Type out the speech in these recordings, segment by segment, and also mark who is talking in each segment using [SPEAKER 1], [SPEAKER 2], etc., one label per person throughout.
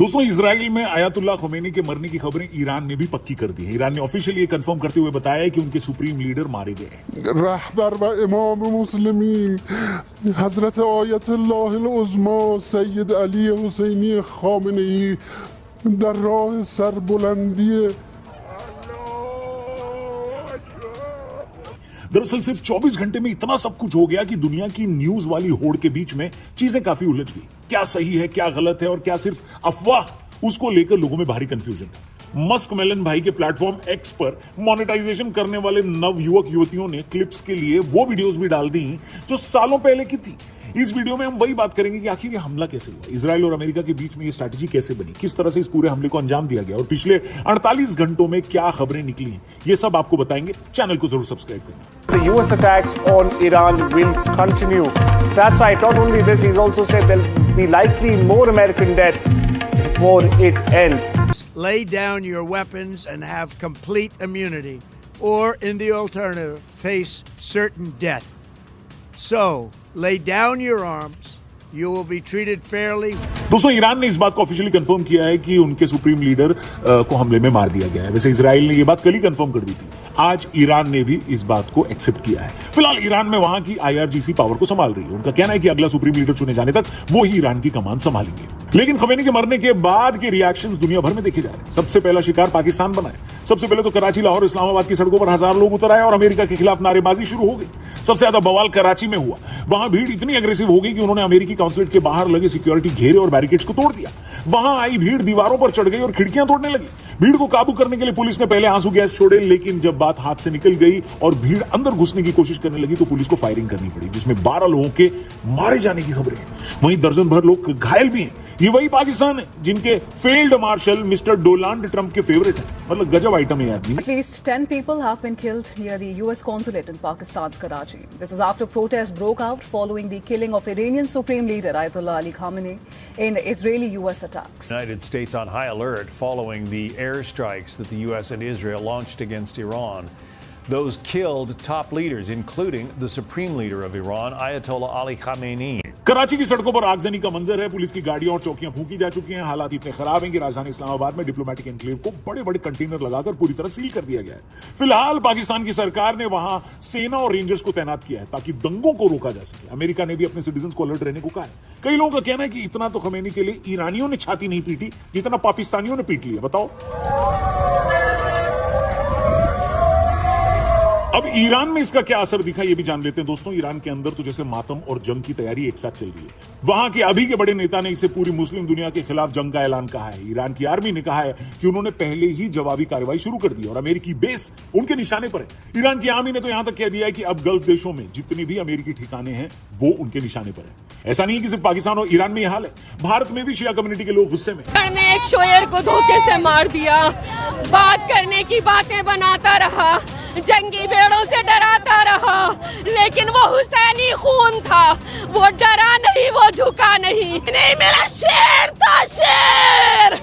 [SPEAKER 1] दोस्तों, इजराइल में आयतुल्लाह खुमैनी के मरने की खबरें ईरान ने भी पक्की कर दी है। ईरान ने ऑफिशियली ये कंफर्म करते हुए बताया है कि उनके सुप्रीम लीडर मारे गए हैं।
[SPEAKER 2] रहबर व इमाम मुस्लिमीन हजरत आयतुल्लाह उज़्मा सैयद अली हुसैनी खामेनेई दर राह सरबुलंदी।
[SPEAKER 1] दरअसल सिर्फ 24 घंटे में इतना सब कुछ हो गया कि दुनिया की न्यूज वाली होड़ के बीच में चीजें काफी उलझ गई। क्या सही है, क्या गलत है और क्या सिर्फ अफवाह, उसको लेकर लोगों में भारी कंफ्यूजन था। मस्क मेलन भाई के प्लेटफॉर्म एक्स पर मोनेटाइजेशन करने वाले नव युवक युवतियों ने क्लिप्स के लिए वो वीडियोस भी डाल दी जो सालों पहले की थी। इस वीडियो में हम वही बात करेंगे कि आखिर ये हमला कैसे हुआ, इजराइल और अमेरिका के बीच में ये स्ट्रैटेजी कैसे बनी, किस तरह से इस पूरे हमले को अंजाम दिया गया और पिछले 48 घंटों में क्या खबरें निकली हैं, ये सब आपको बताएंगे। चैनल को जरूर सब्सक्राइब करना।
[SPEAKER 3] The US attacks on Iran will continue. That's right. Not only this, he's also said there'll be likely more American deaths before it ends.
[SPEAKER 4] Lay down your weapons and have complete immunity, or in the alternative, face certain death. So, lay down your arms. You will be treated fairly.
[SPEAKER 1] दोस्तों, Iran ने इस बात को officially confirm किया है कि उनके supreme leader को हमले में मार दिया गया है। वैसे इजराइल ने यह बात कल ही कंफर्म कर दी थी। आज ईरान ने भी इस बात को एक्सेप्ट किया है। फिलहाल ईरान में वहां की IRGC पावर को संभाल रही है। उनका कहना है कि अगला सुप्रीम लीडर चुने जाने तक वो ही ईरान की कमान संभालेंगे। लेकिन खुमैनी के मरने के बाद के रिएक्शंस दुनिया भर में देखे जा रहे हैं। सबसे पहला शिकार पाकिस्तान बना है। सबसे पहले तो कराची, लाहौर, इस्लामाबाद की सड़कों पर हजार लोग उतर आए और अमेरिका के खिलाफ नारेबाजी शुरू हो गई। सबसे ज्यादा बवाल कराची में हुआ। वहां भीड़ इतनी अग्रेसिव हो गई कि उन्होंने अमेरिकी काउंसुलेट के बाहर लगे सिक्योरिटी घेरे और बैरिकेड्स को तोड़ दिया। वहां आई भीड़ दीवारों पर चढ़ गई और खिड़कियां तोड़ने लगी। भीड़ को काबू करने के लिए पुलिस ने पहले आंसू गैस छोड़े, लेकिन जब बात हाथ से निकल गई और भीड़ अंदर घुसने की कोशिश करने लगी तो पुलिस को फायरिंग करनी पड़ी, जिसमें 12 लोगों के मारे जाने की खबरें हैं। वहीं दर्जन भर लोग घायल भी हैं। ये वही पाकिस्तान है जिनके field marshal mister Donald Trump के फेवरेट है। मतलब गजब आइटम है यार।
[SPEAKER 5] At least 10 people have been killed near the US consulate in Pakistan's Karachi. This is after protests broke out following the killing of Iranian Supreme Leader Ayatollah Ali Khamenei in Israeli-US attacks.
[SPEAKER 6] The United States on high alert following the airstrikes that the US and Israel launched against Iran. Those killed top leaders, including the Supreme Leader of Iran, Ayatollah Ali Khamenei.
[SPEAKER 1] Karachi की सड़कों पर आगजनी का मंजर है। Police की गाड़ियां और चौकियां फूंकी जा चुकी हैं। हालात इतने खराब हैं कि राजधानी इस्लामाबाद में डिप्लोमेटिक एनक्लेव को बड़े बड़े कंटेनर लगाकर पूरी तरह सील कर दिया गया है। फिलहाल पाकिस्तान की सरकार ने वहां सेना और रेंजर्स को तैनात किया है ताकि दंगों को रोका जा सके। अमेरिका ने भी अपने सिटीजन्स को अलर्ट रहने को कहा है। कई लोगों का कहना है कि इतना तो खुमैनी के लिए ईरानियों ने छाती नहीं पीटी जितना पाकिस्तानियों ने पीट लिया। बताओ, अब ईरान में इसका क्या असर दिखा ये भी जान लेते हैं। दोस्तों, ईरान के अंदर तो जैसे मातम और जंग की तैयारी एक साथ चल रही है। वहां के अभी के बड़े नेता ने इसे पूरी मुस्लिम दुनिया के खिलाफ जंग का ऐलान कहा है। ईरान की आर्मी ने कहा है कि उन्होंने पहले ही जवाबी कार्रवाई शुरू कर दी और अमेरिकी बेस उनके निशाने पर है। ईरान की आर्मी ने तो यहां तक कह दिया है कि अब गल्फ देशों में जितने भी अमेरिकी ठिकाने हैं वो उनके निशाने पर है। ऐसा नहीं कि सिर्फ पाकिस्तान और ईरान में यह हाल है, भारत में भी शिया कम्युनिटी के लोग गुस्से में।
[SPEAKER 7] ने एक शोयर को धोखे से मार दिया, बात करने की बातें बनाता रहा, जंगी भेड़ों से डराता रहा, लेकिन वो हुसैनी खून था। वो डरा नहीं, वो झुका नहीं। नहीं, मेरा शेर था, शेर।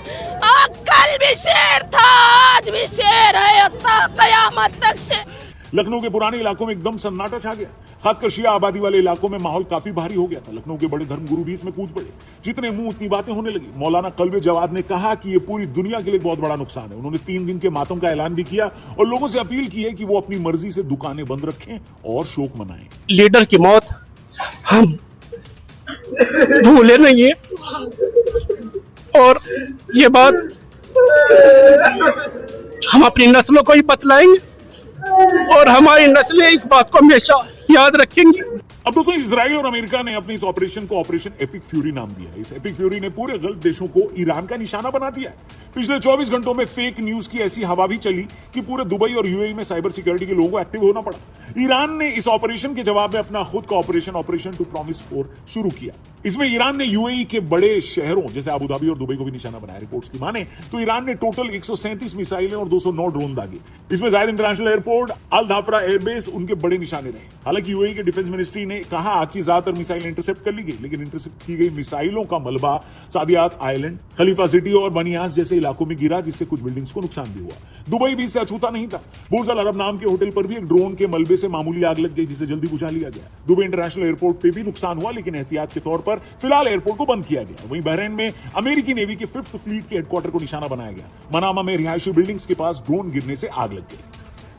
[SPEAKER 7] कल भी शेर था, आज भी शेर है, कयामत तक शेर।
[SPEAKER 1] लखनऊ के पुराने इलाकों में एकदम सन्नाटा छा गया। खासकर शिया आबादी वाले इलाकों में माहौल काफी भारी हो गया था। लखनऊ के बड़े धर्मगुरु भी इसमें कूद पड़े। जितने मुंह उतनी बातें होने लगी। मौलाना कल्बे जवाद ने कहा कि ये पूरी दुनिया के लिए बहुत बड़ा नुकसान है। उन्होंने 3 दिन के मातम का ऐलान भी किया और लोगों से अपील की है कि वो अपनी मर्जी से दुकानें बंद रखें और शोक मनाएं।
[SPEAKER 8] लीडर की मौत हम भूले नहीं है और ये बात हम अपनी नस्लों को ही बतलाएंगे और हमारी नस्लें इस बात को हमेशा याद रखेंगी।
[SPEAKER 1] अब दोस्तों, इजराइल और अमेरिका ने अपने इस ऑपरेशन को ऑपरेशन एपिक फ्यूरी नाम दिया है। इस एपिक फ्यूरी ने पूरे गल्फ देशों को ईरान का निशाना बना दिया है। पिछले 24 घंटों में फेक न्यूज की ऐसी हवा भी चली कि पूरे दुबई और यूएई में साइबर सिक्योरिटी के लोगों को एक्टिव होना पड़ा। ईरान ने इस ऑपरेशन के जवाब में अपना खुद का ऑपरेशन टू प्रॉमिस 4 शुरू किया। इसमें ईरान ने यूएई के बड़े शहरों जैसे अबू धाबी और दुबई को भी निशाना बनाया। रिपोर्ट्स की माने तो ईरान ने टोटल 137 मिसाइलें और 209 ड्रोन दागे। इसमें जायद इंटरनेशनल एयरपोर्ट, अल धाफरा एयरबेस उनके बड़े निशाने रहे। हालांकि यूएई के डिफेंस मिनिस्ट्री ने कहा कि ज्यादातर मिसाइल इंटरसेप्ट कर ली गई, लेकिन इंटरसेप्ट की गई मिसाइलों का मलबा सादियात आइलैंड, खलीफा सिटी और बनियास जैसे इलाकों में गिरा, जिससे कुछ बिल्डिंग्स को नुकसान भी हुआ। दुबई भी इससे अछूता नहीं था। बुर्ज अल अरब नाम के होटल पर भी एक ड्रोन के मलबे से मामूली आग लग गई, जिसे जल्दी बुझा लिया गया। दुबई इंटरनेशनल एयरपोर्ट पे भी नुकसान हुआ, लेकिन एहतियात के तौर पर फिलहाल एयरपोर्ट को बंद किया गया। वहीं बहरीन में अमेरिकी नेवी के 5th फ्लीट के हेडक्वार्टर को निशाना बनाया गया। मनामा में रिहायशी बिल्डिंग्स के पास ड्रोन गिरने से आग लग गई।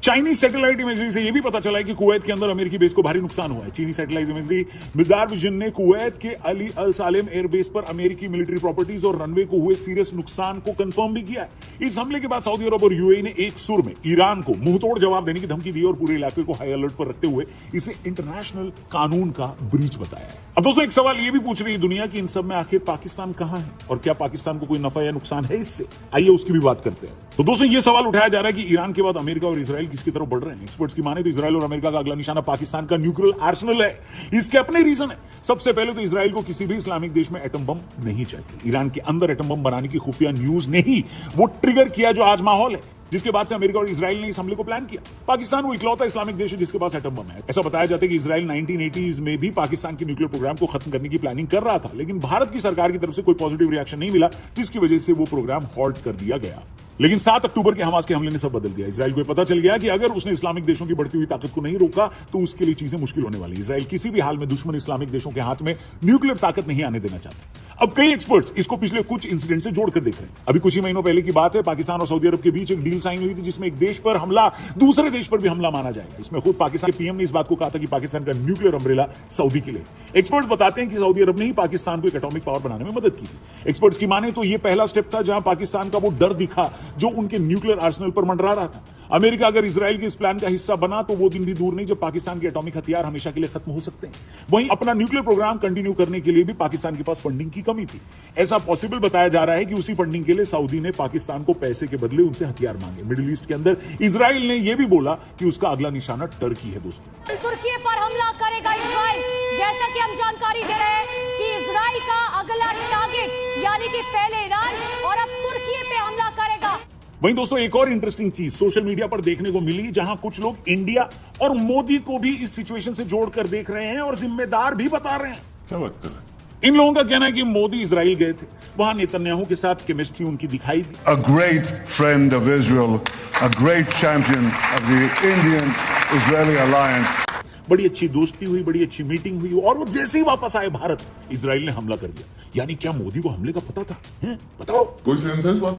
[SPEAKER 1] चाइनीज सैटेलाइट इमेजरी से यह भी पता चला है कि कुवैत के अंदर अमेरिकी बेस को भारी नुकसान हुआ है। चीनी सैटेलाइट इमेजरी मिजार विजन ने कुवैत के अली अल सालेम एयरबेस पर अमेरिकी मिलिट्री प्रॉपर्टीज और रनवे को हुए सीरियस नुकसान को कंफर्म भी किया है। इस हमले के बाद सऊदी अरब और यूएई ने एक सुर में ईरान को मुंहतोड़ जवाब देने की धमकी दी और पूरे इलाके को हाई अलर्ट पर रखते हुए इसे इंटरनेशनल कानून का ब्रीच बताया है। अब दोस्तों, एक सवाल यह भी पूछ रही है दुनिया की इन सब में आखिर पाकिस्तान कहां है और क्या पाकिस्तान को कोई नफा या नुकसान है इससे? आइए उसकी भी बात करते हैं। तो दोस्तों, यह सवाल उठाया जा रहा है कि ईरान के बाद अमेरिका और इजराइल किसकी तरफ बढ़ रहे हैं। एक्सपर्ट्स की माने तो इजराइल और अमेरिका का अगला निशाना पाकिस्तान का न्यूक्लियर आर्सेनल है। इसके अपने रीजन है। सबसे पहले तो इजराइल को किसी भी इस्लामिक देश में एटम बम नहीं चाहिए। ईरान के अंदर एटम बम बनाने की खुफिया न्यूज ने ही वो ट्रिगर किया जो आज माहौल है, जिसके बाद से अमेरिका और इजराइल ने इस हमले को प्लान किया। पाकिस्तान वो इकलौता इस्लामिक देश है जिसके पास एटम बम है। ऐसा बताया जाता है कि इजराइल 1980s में भी पाकिस्तान के न्यूक्लियर प्रोग्राम को खत्म करने की प्लानिंग कर रहा था, लेकिन भारत की सरकार की तरफ से कोई पॉजिटिव रिएक्शन नहीं मिला, जिसकी वजह से वो प्रोग्राम हॉल्ट कर दिया गया। लेकिन 7 अक्टूबर के हमास के हमले ने सब बदल दिया। इजराइल को पता चल गया कि अगर उसने इस्लामिक देशों की बढ़ती हुई ताकत को नहीं रोका तो उसके लिए चीजें मुश्किल होने वाली। इजराइल किसी भी हाल में दुश्मन इस्लामिक देशों के हाथ में न्यूक्लियर ताकत नहीं आने देना चाहता। अब कई एक्सपर्ट्स इसको पिछले कुछ इंसिडेंट से जोड़कर देख रहे हैं। अभी कुछ ही महीनों पहले की बात है, पाकिस्तान और सऊदी अरब के बीच एक डील साइन हुई थी जिसमें एक देश पर हमला दूसरे देश पर भी हमला माना जाएगा। इसमें खुद पाकिस्तान के पीएम ने इस बात को कहा था कि पाकिस्तान का न्यूक्लियर अम्ब्रेला सऊदी के लिए। एक्सपर्ट्स बताते हैं कि सऊदी अरब ने ही पाकिस्तान को एक एटॉमिक पावर बनाने में मदद की थी। एक्सपर्ट्स की माने तो यह पहला स्टेप था जहां पाकिस्तान का वो डर दिखा जो उनके न्यूक्लियर आर्सेनल पर मंडरा रहा था। अमेरिका अगर इजराइल के इस प्लान का हिस्सा बना तो वो दिन भी दूर नहीं जब पाकिस्तान के एटॉमिक हथियार हमेशा के लिए खत्म हो सकते हैं। वहीं अपना न्यूक्लियर प्रोग्राम कंटिन्यू करने के लिए भी पाकिस्तान के पास फंडिंग की कमी थी। ऐसा पॉसिबल बताया जा रहा है कि उसी फंडिंग के लिए सऊदी ने पाकिस्तान को पैसे के बदले उनसे हथियार मांगे। मिडिल ईस्ट के अंदर इजराइल ने यह भी बोला कि उसका अगला निशाना टर्की है। दोस्तों,
[SPEAKER 9] तुर्की पर हमला करेगा इजराइल। जैसा कि हम जानकारी दे रहे हैं कि इजराइल का अगला टारगेट यानी कि पहले ईरान और अब तुर्की पे हमला करेगा।
[SPEAKER 1] वहीं दोस्तों, एक और इंटरेस्टिंग चीज सोशल मीडिया पर देखने को मिली, जहां कुछ लोग इंडिया और मोदी को भी इस सिचुएशन से जोड़कर देख रहे हैं और जिम्मेदार भी बता रहे हैं।
[SPEAKER 2] क्या बात कर रहे हैं?
[SPEAKER 1] इन लोगों का कहना है कि मोदी इजराइल गए थे, वहां नेतन्याहू के साथ केमिस्ट्री उनकी दिखाई दी।
[SPEAKER 10] A great friend of Israel, a great champion of the Indian-Israeli alliance.
[SPEAKER 1] बड़ी अच्छी दोस्ती हुई, बड़ी अच्छी मीटिंग हुई और वो जैसे ही वापस आए भारत, इजराइल ने हमला कर दिया। यानी क्या मोदी को हमले का पता था? बताओ।
[SPEAKER 2] कोई सेंस है इस बात?